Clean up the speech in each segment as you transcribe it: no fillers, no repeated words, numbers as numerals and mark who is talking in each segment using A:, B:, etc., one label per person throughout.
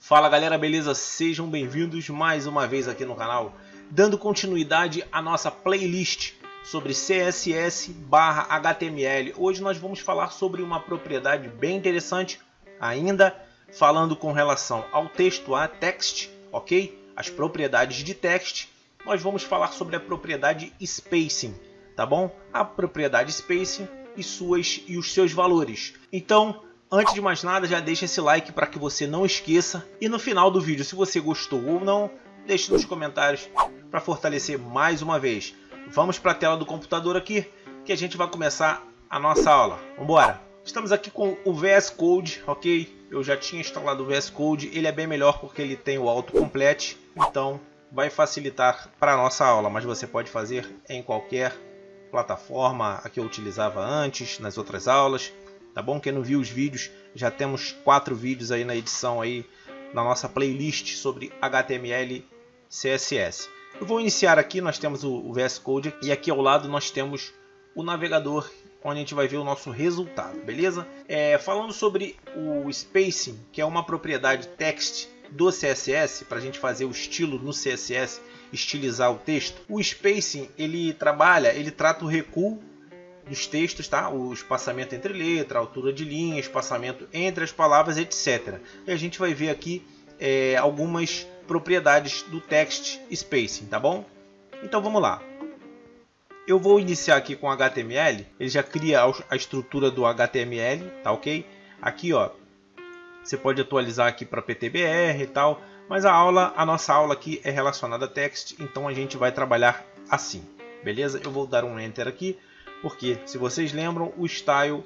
A: Fala galera, beleza? Sejam bem-vindos mais uma vez aqui no canal, dando continuidade à nossa playlist sobre CSS/HTML. Hoje nós vamos falar sobre uma propriedade bem interessante, ainda falando com relação ao texto, a text, ok? As propriedades de text. Nós vamos falar sobre a propriedade spacing, tá bom? A propriedade spacing e os seus valores. Então, antes de mais nada, já deixa esse like para que você não esqueça. E no final do vídeo, se você gostou ou não, deixe nos comentários para fortalecer mais uma vez. Vamos para a tela do computador aqui, que a gente vai começar a nossa aula. Vamos embora! Estamos aqui com o VS Code, ok? Eu já tinha instalado o VS Code, ele é bem melhor porque ele tem o autocomplete, então vai facilitar para a nossa aula, mas você pode fazer em qualquer plataforma a que eu utilizava antes, nas outras aulas. Tá bom? Quem não viu os vídeos, já temos 4 vídeos aí na edição aí na nossa playlist sobre HTML CSS. Eu vou iniciar aqui, nós temos o VS Code e aqui ao lado nós temos o navegador onde a gente vai ver o nosso resultado, beleza? Falando sobre o spacing, que é uma propriedade text do CSS, para a gente fazer o estilo no CSS, estilizar o texto. O spacing, ele trata o recuo dos textos, tá? O espaçamento entre letra, altura de linha, espaçamento entre as palavras, etc. E a gente vai ver aqui algumas propriedades do text spacing, tá bom? Então vamos lá. Eu vou iniciar aqui com HTML. Ele já cria a estrutura do HTML, tá ok? Aqui, ó, você pode atualizar aqui para PTBR e tal, mas a nossa aula aqui é relacionada a text, então a gente vai trabalhar assim, beleza? Eu vou dar um enter aqui. Porque, se vocês lembram, o style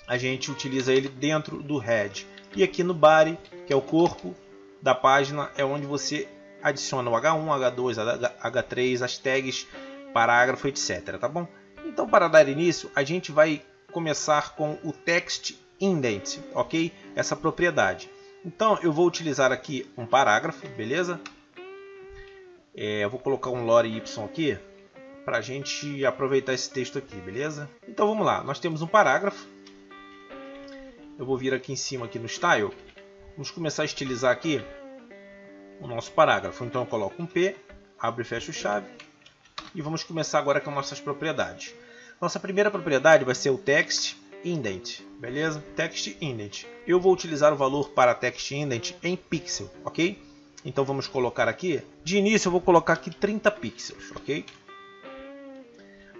A: a gente utiliza ele dentro do head. E aqui no body, que é o corpo da página, é onde você adiciona o H1, H2, H3, as tags, parágrafo, etc. Tá bom? Então, para dar início, a gente vai começar com o text indent, ok? Essa propriedade. Então, eu vou utilizar aqui um parágrafo, beleza? Eu vou colocar um lore y aqui, para a gente aproveitar esse texto aqui, beleza? Então vamos lá, nós temos um parágrafo. Eu vou vir aqui em cima aqui no style. Vamos começar a estilizar aqui o nosso parágrafo. Então eu coloco um P, abro e fecho chave. E vamos começar agora com nossas propriedades. Nossa primeira propriedade vai ser o text indent, beleza? Text indent. Eu vou utilizar o valor para text indent em pixel, ok? Então vamos colocar aqui, de início eu vou colocar aqui 30 pixels, ok?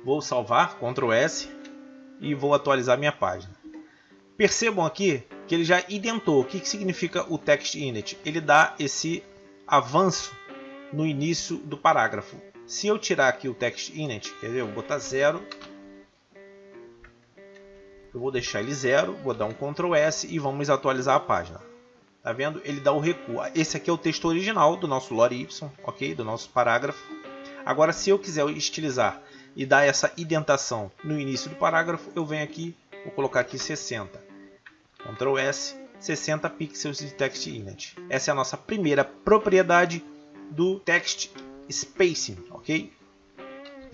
A: Vou salvar, Ctrl S, e vou atualizar minha página. Percebam aqui que ele já indentou. O que significa o text indent? Ele dá esse avanço no início do parágrafo. Se eu tirar aqui o text indent, quer ver? Eu vou botar 0. Eu vou deixar ele 0, vou dar um Ctrl S e vamos atualizar a página. Tá vendo? Ele dá o recuo. Esse aqui é o texto original do nosso lore y, ok? Do nosso parágrafo. Agora, se eu quiser estilizar e dar essa indentação no início do parágrafo, eu venho aqui, vou colocar aqui 60. Ctrl S, 60 pixels de text indent. Essa é a nossa primeira propriedade do text spacing, ok?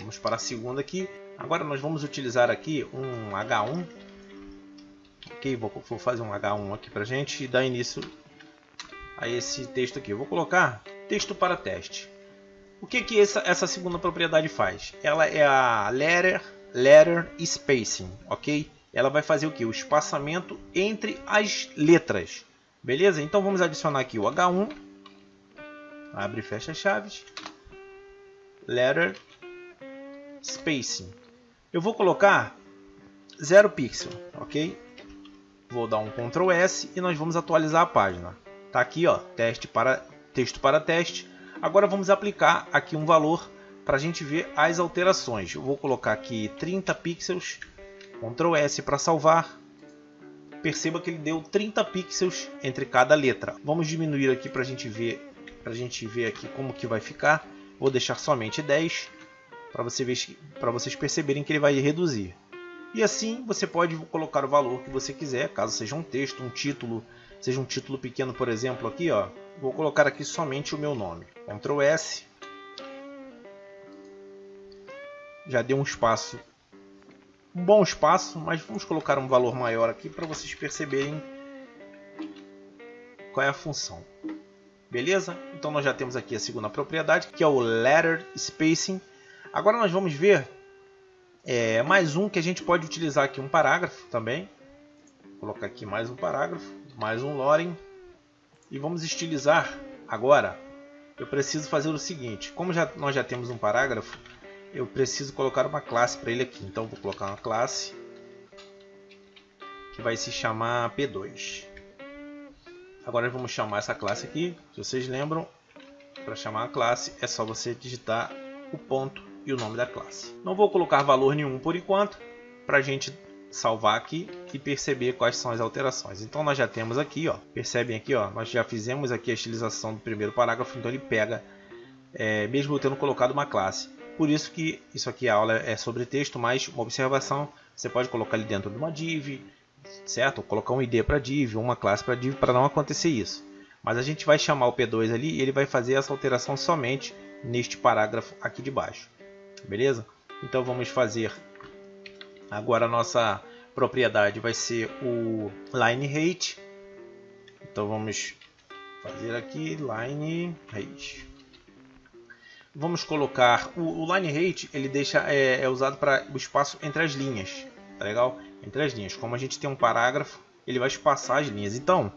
A: Vamos para a segunda aqui. Agora nós vamos utilizar aqui um H1. Ok, vou fazer um H1 aqui para a gente dar início a esse texto aqui. Eu vou colocar texto para teste. O que essa segunda propriedade faz? Ela é a letter spacing, ok? Ela vai fazer o que? O espaçamento entre as letras, beleza? Então vamos adicionar aqui o H1, abre e fecha chaves, letter spacing. Eu vou colocar 0 pixel, ok? Vou dar um Ctrl S e nós vamos atualizar a página. Tá aqui, ó, texto para teste. Agora vamos aplicar aqui um valor para a gente ver as alterações. Eu vou colocar aqui 30 pixels, Ctrl S para salvar. Perceba que ele deu 30 pixels entre cada letra. Vamos diminuir aqui para a gente ver aqui como que vai ficar. Vou deixar somente 10 para vocês perceberem que ele vai reduzir. E assim você pode colocar o valor que você quiser, caso seja um texto, um título, seja um título pequeno, por exemplo, aqui, ó. Vou colocar aqui somente o meu nome. Ctrl S. Já deu um espaço, um bom espaço, mas vamos colocar um valor maior aqui para vocês perceberem qual é a função. Beleza? Então nós já temos aqui a segunda propriedade, que é o letter spacing. Agora nós vamos ver mais um que a gente pode utilizar aqui, um parágrafo também. Vou colocar aqui mais um parágrafo, mais um loading. E vamos estilizar agora. Eu preciso fazer o seguinte, como nós já temos um parágrafo, eu preciso colocar uma classe para ele aqui. Então vou colocar uma classe que vai se chamar P2. Agora vamos chamar essa classe aqui. Se vocês lembram, para chamar a classe é só você digitar o ponto e o nome da classe. Não vou colocar valor nenhum por enquanto, para a gente salvar aqui e perceber quais são as alterações. Então nós já temos aqui, ó, percebem aqui, ó, nós já fizemos aqui a estilização do primeiro parágrafo, então ele pega, mesmo eu tendo colocado uma classe. Por isso que isso aqui a aula é sobre texto, mas uma observação, você pode colocar ele dentro de uma div, certo? Ou colocar um ID para div, uma classe para div, para não acontecer isso. Mas a gente vai chamar o P2 ali e ele vai fazer essa alteração somente neste parágrafo aqui de baixo. Beleza? Então vamos fazer agora a nossa propriedade vai ser o line_height. Então vamos fazer aqui line_height. Vamos colocar o line_height, ele deixa é usado para o espaço entre as linhas, tá legal? Entre as linhas. Como a gente tem um parágrafo, ele vai espaçar as linhas. Então,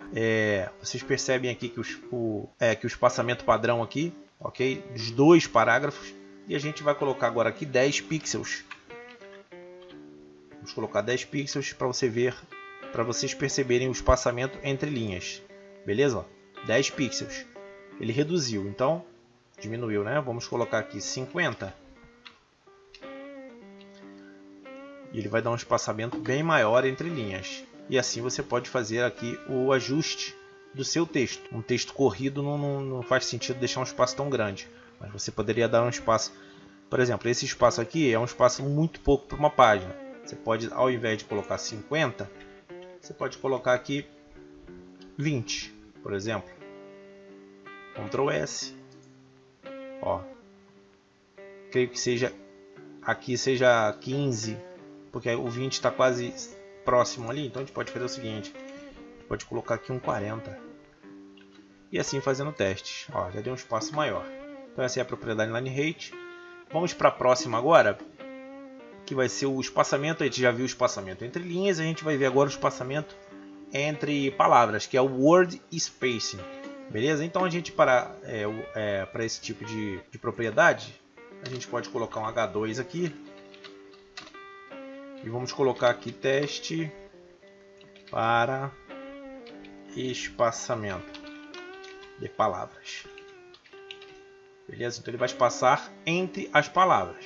A: vocês percebem aqui que o espaçamento padrão aqui, ok? Dos dois parágrafos. E a gente vai colocar agora aqui 10 pixels. Vamos colocar 10 pixels para vocês perceberem o espaçamento entre linhas. Beleza? 10 pixels. Ele reduziu, então diminuiu, né? Vamos colocar aqui 50. E ele vai dar um espaçamento bem maior entre linhas. E assim você pode fazer aqui o ajuste do seu texto. Um texto corrido não faz sentido deixar um espaço tão grande. Mas você poderia dar um espaço, por exemplo, esse espaço aqui é um espaço muito pouco para uma página. Você pode, ao invés de colocar 50, você pode colocar aqui 20, por exemplo. Ctrl S. Ó. Creio que aqui seja 15, porque o 20 está quase próximo ali. Então a gente pode fazer o seguinte: a gente pode colocar aqui um 40. E assim fazendo testes. Ó, já deu um espaço maior. Então essa é a propriedade line_height. Vamos para a próxima agora, que vai ser o espaçamento. A gente já viu o espaçamento entre linhas, a gente vai ver agora o espaçamento entre palavras, que é o word spacing. Beleza? Então a gente para esse tipo de propriedade, a gente pode colocar um H2 aqui. E vamos colocar aqui teste para espaçamento de palavras. Beleza? Então ele vai espaçar entre as palavras.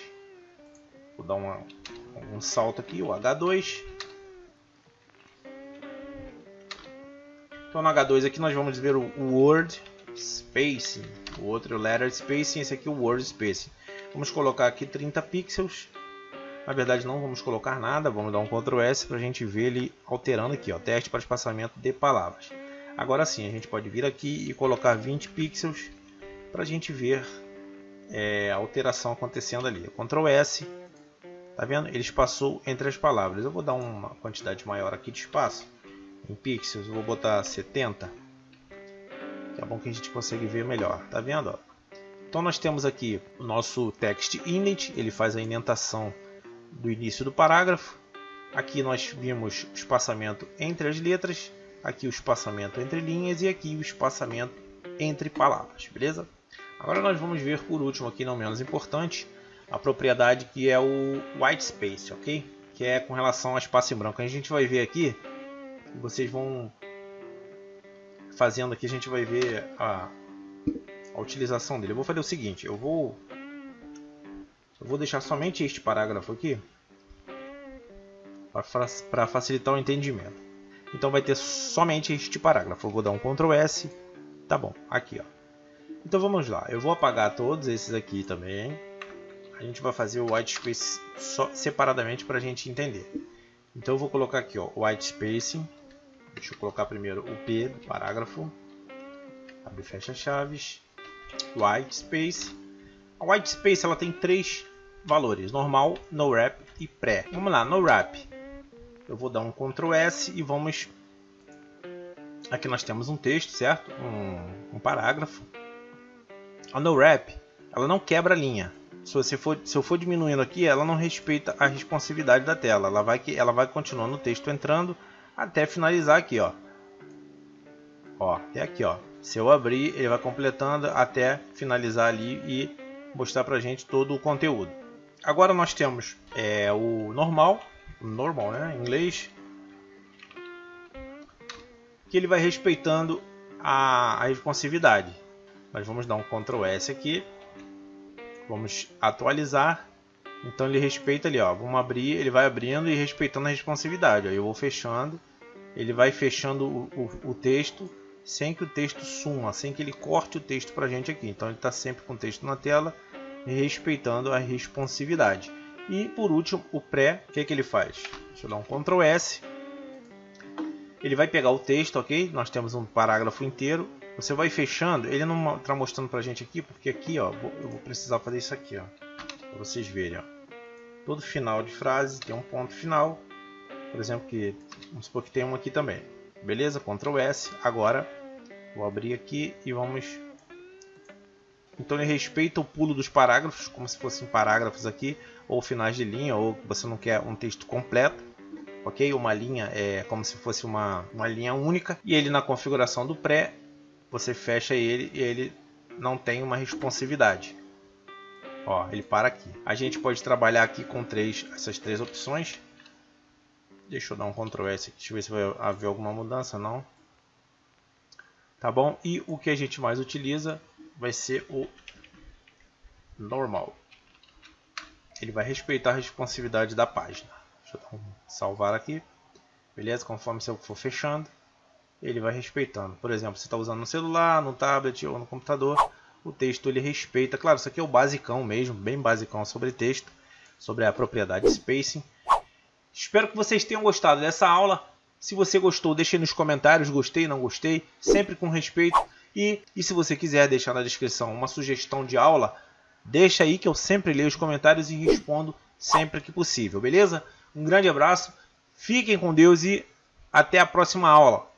A: Vou dar um salto aqui, o H2. Então no H2 aqui nós vamos ver o word spacing. O outro é o letter spacing, esse aqui é o word spacing. Vamos colocar aqui 30 pixels. Na verdade não vamos colocar nada, vamos dar um Ctrl S para a gente ver ele alterando aqui, ó, teste para espaçamento de palavras. Agora sim, a gente pode vir aqui e colocar 20 pixels para a gente ver a alteração acontecendo ali. Ctrl S, tá vendo? Ele espaçou entre as palavras. Eu vou dar uma quantidade maior aqui de espaço em pixels, eu vou botar 70, que é bom que a gente consegue ver melhor, tá vendo? Ó? Então nós temos aqui o nosso text init, ele faz a indentação do início do parágrafo. Aqui nós vimos o espaçamento entre as letras, aqui o espaçamento entre linhas e aqui o espaçamento entre palavras, beleza? Agora nós vamos ver por último aqui, não menos importante, a propriedade que é o white space, ok? Que é com relação ao espaço em branco. A gente vai ver aqui, vocês vão fazendo aqui, a gente vai ver a utilização dele. Eu vou fazer o seguinte, eu vou deixar somente este parágrafo aqui para facilitar o entendimento. Então vai ter somente este parágrafo. Eu vou dar um Ctrl S, tá bom, aqui ó. Então vamos lá, eu vou apagar todos esses aqui também. A gente vai fazer o white space separadamente para a gente entender. Então eu vou colocar aqui ó, white spacing. Deixa eu colocar primeiro o P do parágrafo. Abre e fecha chaves. White space. A white space ela tem 3 valores: normal, no wrap e pré. Vamos lá, no wrap. Eu vou dar um Ctrl S e vamos Aqui nós temos um texto, certo? Um parágrafo. A NoWrap, ela não quebra a linha. Se eu for diminuindo aqui, ela não respeita a responsividade da tela. Ela vai continuando o texto entrando até finalizar aqui, ó. Ó, até aqui, ó. Se eu abrir, ele vai completando até finalizar ali e mostrar pra gente todo o conteúdo. Agora nós temos o normal, né, em inglês, que ele vai respeitando a responsividade. Nós vamos dar um Ctrl S aqui, vamos atualizar. Então ele respeita ali, ó. Vamos abrir, ele vai abrindo e respeitando a responsividade. Aí eu vou fechando, ele vai fechando o texto sem que o texto suma, sem que ele corte o texto pra gente aqui. Então ele está sempre com o texto na tela e respeitando a responsividade. E por último, o pré, o que ele faz? Deixa eu dar um Ctrl S. Ele vai pegar o texto, ok? Nós temos um parágrafo inteiro. Você vai fechando, ele não está mostrando pra gente aqui, porque aqui, ó, eu vou precisar fazer isso aqui, ó, para vocês verem, ó. Todo final de frase tem um ponto final, por exemplo, que vamos supor que tem um aqui também. Beleza? Ctrl S. Agora vou abrir aqui e vamos. Então ele respeita o pulo dos parágrafos, como se fossem parágrafos aqui, ou finais de linha, ou você não quer um texto completo, ok? Uma linha é como se fosse uma linha única. E ele na configuração do pré, você fecha ele e ele não tem uma responsividade. Ó, ele para aqui. A gente pode trabalhar aqui com essas três opções. Deixa eu dar um Ctrl S aqui, deixa eu ver se vai haver alguma mudança, não. Tá bom? E o que a gente mais utiliza vai ser o normal. Ele vai respeitar a responsividade da página. Deixa eu dar um salvar aqui. Beleza? Conforme você for fechando, ele vai respeitando. Por exemplo, você está usando no celular, no tablet ou no computador, o texto ele respeita. Claro, isso aqui é o basicão mesmo, bem basicão sobre texto, sobre a propriedade spacing. Espero que vocês tenham gostado dessa aula. Se você gostou, deixe nos comentários, gostei, não gostei, sempre com respeito. E se você quiser deixar na descrição uma sugestão de aula, deixa aí que eu sempre leio os comentários e respondo sempre que possível, beleza? Um grande abraço, fiquem com Deus e até a próxima aula.